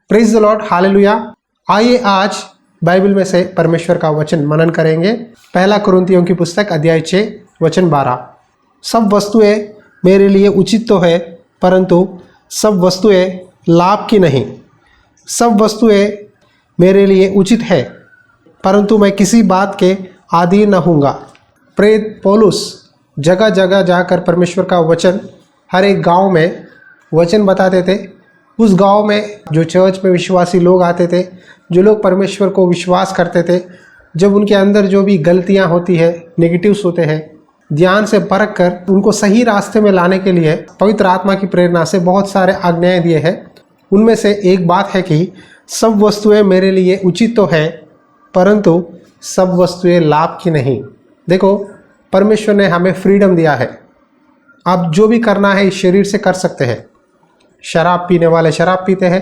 Praise the Lord, hallelujah. आइए आज Bible में से परमेश्वर का वचन मनन करेंगे। पहला कुरिन्थियों की पुस्तक अध्याय 6 वचन 12। सब वस्तुएं मेरे लिए उचित तो है, परंतु सब वस्तुएं लाभ की नहीं। सब वस्तुएं मेरे लिए उचित है, परंतु मैं किसी बात के आदी न होऊंगा। प्रेरित पौलुस जगह जगह जाकर परमेश्वर का वचन हर एक गांव में वचन बताते थे। उस गांव में जो चर्च में विश्वासी लोग आते थे, जो लोग परमेश्वर को विश्वास करते थे, जब उनके अंदर जो भी गलतियां होती है, नेगेटिव्स होते हैं, ध्यान से परख कर उनको सही रास्ते में लाने के लिए पवित्र आत्मा की प्रेरणा से बहुत सारे आज्ञाएं दिए हैं। उनमें से एक बात है कि सब वस्तुएं मेरे लिए उचित तो है, परंतु सब वस्तुएं लाभ की नहीं। देखो, परमेश्वर ने हमें फ्रीडम दिया है। आप जो भी करना है इस शरीर से कर सकते हैं। शराब पीने वाले शराब पीते हैं,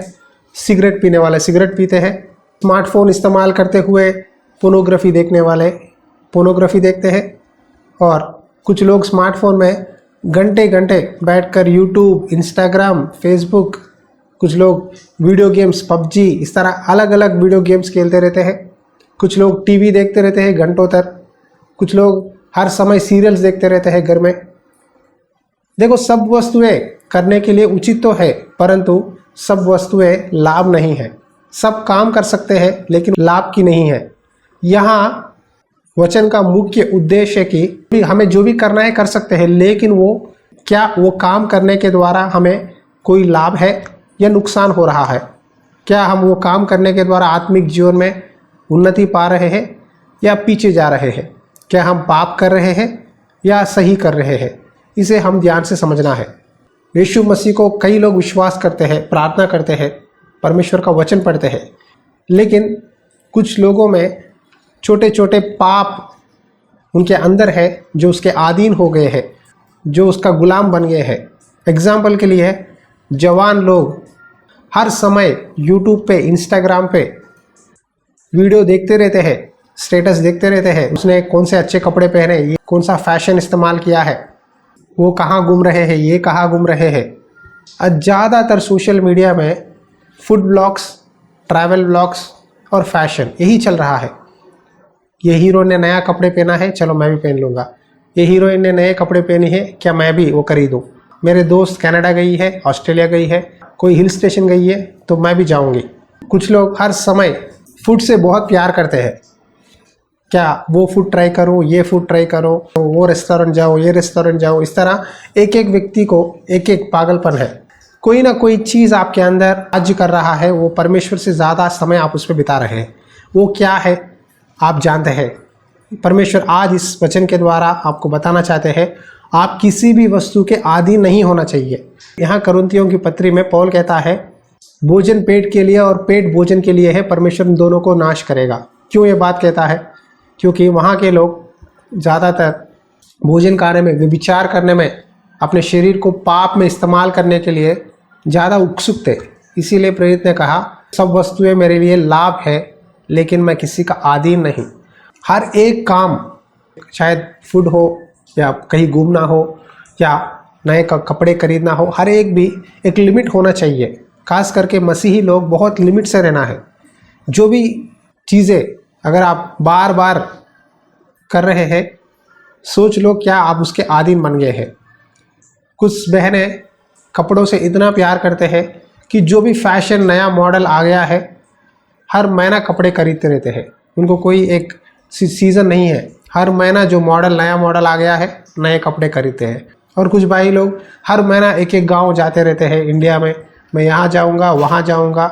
सिगरेट पीने वाले सिगरेट पीते हैं, स्मार्टफोन इस्तेमाल करते हुए पोर्नोग्राफी देखने वाले पोर्नोग्राफी देखते हैं, और कुछ लोग स्मार्टफोन में घंटे घंटे बैठकर यूट्यूब, इंस्टाग्राम, फेसबुक, कुछ लोग वीडियो गेम्स, पबजी, इस तरह अलग अलग वीडियो गेम्स खेलते रहते हैं। कुछ लोग टीवी देखते रहते हैं घंटों तक। कुछ लोग हर समय सीरियल्स देखते रहते हैं घर में। देखो, सब वस्तुएं करने के लिए उचित तो है, परंतु सब वस्तुएं लाभ नहीं है। सब काम कर सकते हैं लेकिन लाभ की नहीं है। यहाँ वचन का मुख्य उद्देश्य है कि हमें जो भी करना है कर सकते हैं, लेकिन वो काम करने के द्वारा हमें कोई लाभ है या नुकसान हो रहा है। क्या हम वो काम करने के द्वारा आत्मिक जीवन में उन्नति पा रहे हैं या पीछे जा रहे हैं? क्या हम पाप कर रहे हैं या सही कर रहे हैं? इसे हम ध्यान से समझना है। यीशु मसीह को कई लोग विश्वास करते हैं, प्रार्थना करते हैं, परमेश्वर का वचन पढ़ते हैं, लेकिन कुछ लोगों में छोटे छोटे पाप उनके अंदर है, जो उसके अधीन हो गए हैं, जो उसका गुलाम बन गए हैं। एग्जाम्पल के लिए, जवान लोग हर समय यूट्यूब पे, इंस्टाग्राम पे वीडियो देखते रहते हैं, स्टेटस देखते रहते हैं, उसने कौन से अच्छे कपड़े पहने, ये कौन सा फैशन इस्तेमाल किया है, वो कहाँ घूम रहे हैं, ये कहाँ घूम रहे हैं। ज़्यादातर सोशल मीडिया में फूड ब्लॉग्स, ट्रैवल ब्लॉग्स और फैशन यही चल रहा है। ये हीरो ने नया कपड़े पहना है, चलो मैं भी पहन लूँगा। ये हीरोइन ने नए कपड़े पहने हैं, क्या मैं भी वो खरीदूँ? मेरे दोस्त कनाडा गई है, ऑस्ट्रेलिया गई है, कोई हिल स्टेशन गई है, तो मैं भी जाऊँगी। कुछ लोग हर समय फूड से बहुत प्यार करते हैं। क्या वो फूड ट्राई करो, ये फूड ट्राई करो, वो रेस्टोरेंट जाओ, ये रेस्टोरेंट जाओ। इस तरह एक एक व्यक्ति को एक एक पागलपन है। कोई ना कोई चीज़ आपके अंदर राज्य कर रहा है। वो परमेश्वर से ज़्यादा समय आप उस पर बिता रहे हैं। वो क्या है आप जानते हैं? परमेश्वर आज इस वचन के द्वारा आपको बताना चाहते हैं, आप किसी भी वस्तु के आदी नहीं होना चाहिए। यहाँ कुरिन्थियों की पत्री में पौल कहता है, भोजन पेट के लिए और पेट भोजन के लिए है, परमेश्वर इन दोनों को नाश करेगा। क्यों ये बात कहता है? क्योंकि वहाँ के लोग ज़्यादातर भोजन करने में, व्यभिचार करने में, अपने शरीर को पाप में इस्तेमाल करने के लिए ज़्यादा उत्सुक थे। इसीलिए प्रेरित ने कहा, सब वस्तुएं मेरे लिए लाभ है, लेकिन मैं किसी का आदी नहीं। हर एक काम, शायद फूड हो या कहीं घूमना हो या नए कपड़े खरीदना हो, हर एक भी एक लिमिट होना चाहिए। खास करके मसीही लोग बहुत लिमिट से रहना है। जो भी चीज़ें अगर आप बार बार कर रहे हैं, सोच लो क्या आप उसके आदीन बन गए हैं। कुछ बहनें कपड़ों से इतना प्यार करते हैं कि जो भी फैशन नया मॉडल आ गया है, हर महीना कपड़े खरीदते रहते हैं। उनको कोई एक सीज़न नहीं है, हर महीना जो नया मॉडल आ गया है, नए कपड़े खरीदते हैं। और कुछ भाई लोग हर महीना एक एक गांव जाते रहते हैं इंडिया में। मैं यहाँ जाऊँगा, वहाँ जाऊँगा,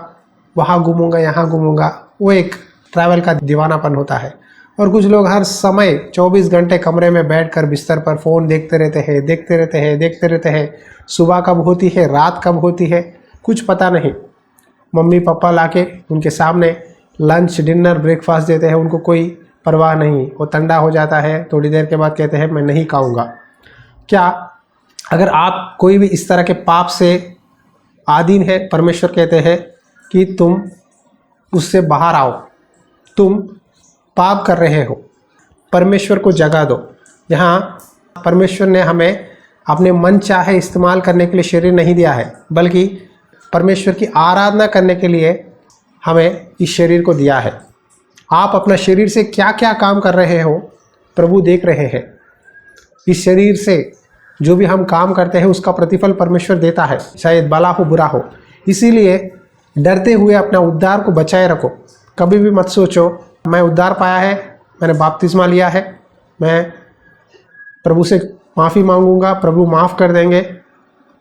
वहाँ घूमूँगा, यहाँ घूमूँगा। वो एक ट्रैवल का दीवानापन होता है। और कुछ लोग हर समय 24 घंटे कमरे में बैठकर बिस्तर पर फ़ोन देखते रहते हैं। सुबह कब होती है, रात कब होती है, कुछ पता नहीं। मम्मी पापा लाके उनके सामने लंच, डिनर, ब्रेकफास्ट देते हैं, उनको कोई परवाह नहीं। वो ठंडा हो जाता है, थोड़ी देर के बाद कहते हैं मैं नहीं खाऊंगा। क्या अगर आप कोई भी इस तरह के पाप से आदीन है, परमेश्वर कहते हैं कि तुम उससे बाहर आओ। तुम पाप कर रहे हो, परमेश्वर को जगा दो। यहाँ परमेश्वर ने हमें अपने मन चाहे इस्तेमाल करने के लिए शरीर नहीं दिया है, बल्कि परमेश्वर की आराधना करने के लिए हमें इस शरीर को दिया है। आप अपना शरीर से क्या क्या काम कर रहे हो प्रभु देख रहे हैं। इस शरीर से जो भी हम काम करते हैं उसका प्रतिफल परमेश्वर देता है, चाहे भला हो बुरा हो। इसीलिए डरते हुए अपना उद्धार को बचाए रखो। कभी भी मत सोचो मैं उद्धार पाया है, मैंने बपतिस्मा लिया है, मैं प्रभु से माफ़ी मांगूंगा, प्रभु माफ़ कर देंगे।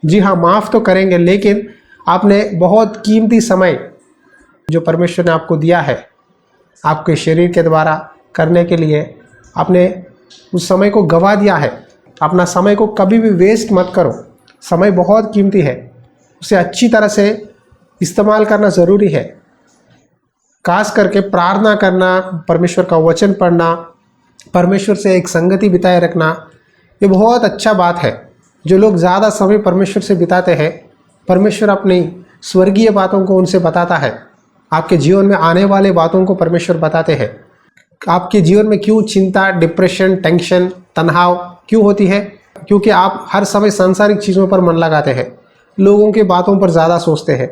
जी हाँ, माफ़ तो करेंगे, लेकिन आपने बहुत कीमती समय जो परमेश्वर ने आपको दिया है आपके शरीर के द्वारा करने के लिए, आपने उस समय को गवा दिया है। अपना समय को कभी भी वेस्ट मत करो। समय बहुत कीमती है, उसे अच्छी तरह से इस्तेमाल करना ज़रूरी है। खास करके प्रार्थना करना, परमेश्वर का वचन पढ़ना, परमेश्वर से एक संगति बिताए रखना, ये बहुत अच्छा बात है। जो लोग ज़्यादा समय परमेश्वर से बिताते हैं, परमेश्वर अपनी स्वर्गीय बातों को उनसे बताता है। आपके जीवन में आने वाले बातों को परमेश्वर बताते हैं। आपके जीवन में क्यों चिंता, डिप्रेशन, टेंशन, तनाव क्यों होती है? क्योंकि आप हर समय सांसारिक चीज़ों पर मन लगाते हैं, लोगों के बातों पर ज़्यादा सोचते हैं,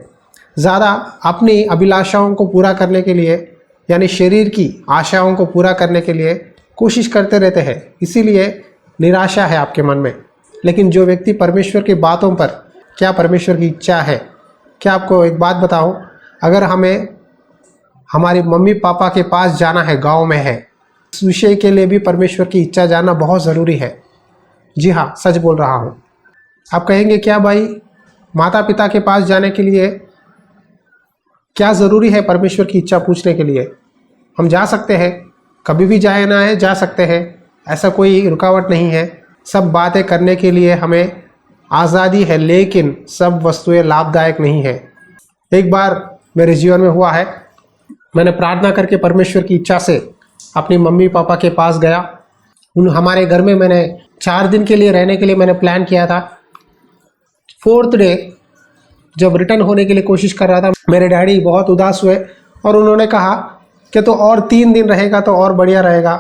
ज़्यादा अपनी अभिलाषाओं को पूरा करने के लिए, यानी शरीर की आशाओं को पूरा करने के लिए कोशिश करते रहते हैं। इसीलिए निराशा है आपके मन में। लेकिन जो व्यक्ति परमेश्वर की बातों पर, क्या परमेश्वर की इच्छा है, क्या आपको एक बात बताऊं, अगर हमें हमारी मम्मी पापा के पास जाना है, गांव में है, इस विषय के लिए भी परमेश्वर की इच्छा जानना बहुत ज़रूरी है। जी हाँ, सच बोल रहा हूँ। आप कहेंगे क्या भाई, माता पिता के पास जाने के लिए क्या ज़रूरी है परमेश्वर की इच्छा पूछने के लिए? हम जा सकते हैं, कभी भी जाए ना है जा सकते हैं, ऐसा कोई रुकावट नहीं है। सब बातें करने के लिए हमें आज़ादी है, लेकिन सब वस्तुएं लाभदायक नहीं है। एक बार मेरे जीवन में हुआ है, मैंने प्रार्थना करके परमेश्वर की इच्छा से अपनी मम्मी पापा के पास गया। हमारे घर में मैंने 4 दिन के लिए रहने के लिए मैंने प्लान किया था। 4th डे जब रिटर्न होने के लिए कोशिश कर रहा था, मेरे डैडी बहुत उदास हुए और उन्होंने कहा कि तो और 3 दिन रहेगा तो और बढ़िया रहेगा,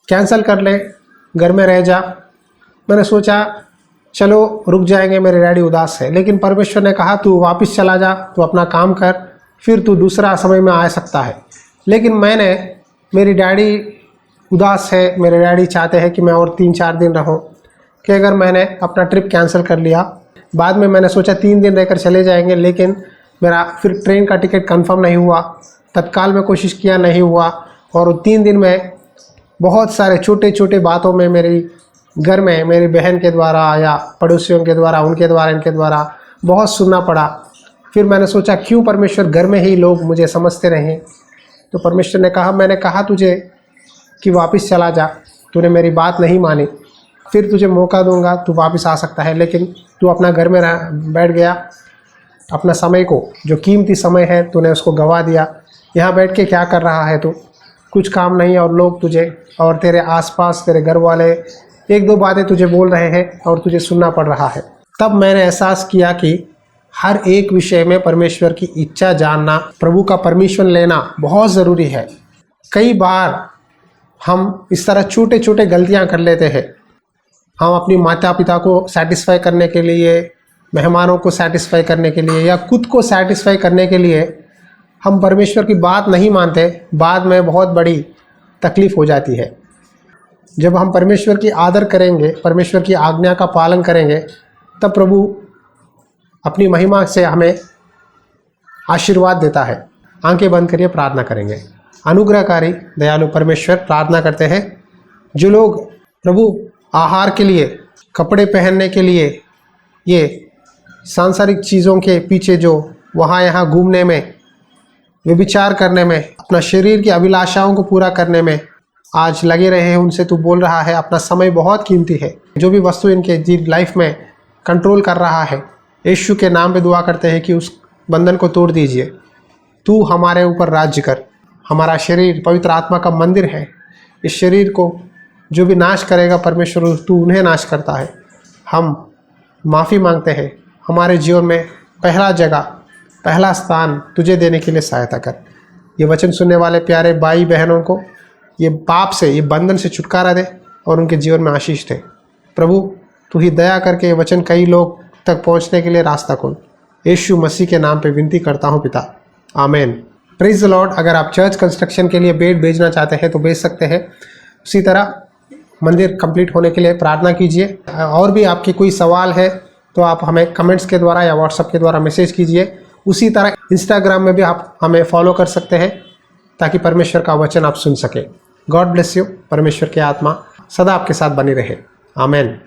कैंसिल कर ले, घर में रह जा। मैंने सोचा चलो रुक जाएंगे, मेरे डैडी उदास है। लेकिन परमेश्वर ने कहा तू वापस चला जा, तू अपना काम कर, फिर तू दूसरा समय में आ सकता है। लेकिन मेरी डैडी उदास है, मेरे डैडी चाहते हैं कि मैं और 3-4 दिन रहूं, कि अगर मैंने अपना ट्रिप कैंसिल कर लिया। बाद में मैंने सोचा 3 दिन रहकर चले जाएंगे, लेकिन मेरा फिर ट्रेन का टिकट कंफर्म नहीं हुआ। तत्काल में कोशिश किया, नहीं हुआ। और 3 दिन में बहुत सारे छोटे छोटे बातों में मेरी घर में मेरी बहन के द्वारा या पड़ोसियों के द्वारा, उनके द्वारा, इनके द्वारा बहुत सुनना पड़ा। फिर मैंने सोचा क्यों परमेश्वर घर में ही लोग मुझे समझते रहें। तो परमेश्वर ने कहा, मैंने कहा तुझे कि वापस चला जा, तूने मेरी बात नहीं मानी, फिर तुझे मौका दूंगा, तू वापस आ सकता है। लेकिन तू अपना घर में बैठ गया, अपना समय को, जो कीमती समय है, तूने उसको गंवा दिया। यहाँ बैठ के क्या कर रहा है तू? कुछ काम नहीं, और लोग तुझे और तेरे आसपास तेरे घर वाले 1-2 बातें तुझे बोल रहे हैं और तुझे सुनना पड़ रहा है। तब मैंने एहसास किया कि हर एक विषय में परमेश्वर की इच्छा जानना, प्रभु का परमिशन लेना बहुत ज़रूरी है। कई बार हम इस तरह छोटे छोटे गलतियां कर लेते हैं। हम अपनी माता पिता को सेटिस्फाई करने के लिए, मेहमानों को सेटिस्फाई करने के लिए, या खुद को सेटिस्फाई करने के लिए हम परमेश्वर की बात नहीं मानते। बाद में बहुत बड़ी तकलीफ़ हो जाती है। जब हम परमेश्वर की आदर करेंगे, परमेश्वर की आज्ञा का पालन करेंगे, तब प्रभु अपनी महिमा से हमें आशीर्वाद देता है। आंखें बंद करिए, प्रार्थना करेंगे। अनुग्रहकारी दयालु परमेश्वर, प्रार्थना करते हैं जो लोग प्रभु आहार के लिए, कपड़े पहनने के लिए, ये सांसारिक चीज़ों के पीछे जो वहाँ यहाँ घूमने में, व्यभिचार करने में, अपना शरीर की अभिलाषाओं को पूरा करने में आज लगे रहे हैं, उनसे तू बोल रहा है अपना समय बहुत कीमती है। जो भी वस्तु इनके लाइफ में कंट्रोल कर रहा है, यीशु के नाम पे दुआ करते हैं कि उस बंधन को तोड़ दीजिए। तू हमारे ऊपर राज्य कर। हमारा शरीर पवित्र आत्मा का मंदिर है। इस शरीर को जो भी नाश करेगा परमेश्वर, तू उन्हें नाश करता है। हम माफ़ी मांगते हैं। हमारे जीवन में पहला जगह, पहला स्थान तुझे देने के लिए सहायता कर। ये वचन सुनने वाले प्यारे भाई बहनों को ये पाप से, ये बंधन से छुटकारा दे और उनके जीवन में आशीष दे। प्रभु तू ही दया करके ये वचन कई लोग तक पहुंचने के लिए रास्ता खोल। यीशु मसीह के नाम पे विनती करता हूँ पिता, आमीन। Praise the Lord. अगर आप चर्च कंस्ट्रक्शन के लिए बेड भेजना चाहते हैं तो भेज सकते हैं। उसी तरह मंदिर कंप्लीट होने के लिए प्रार्थना कीजिए। और भी आपके कोई सवाल है तो आप हमें कमेंट्स के द्वारा या व्हाट्सएप के द्वारा मैसेज कीजिए। उसी तरह इंस्टाग्राम में भी आप हमें फॉलो कर सकते हैं ताकि परमेश्वर का वचन आप सुन सकें। God bless you. परमेश्वर की आत्मा सदा आपके साथ बनी रहे। आमीन।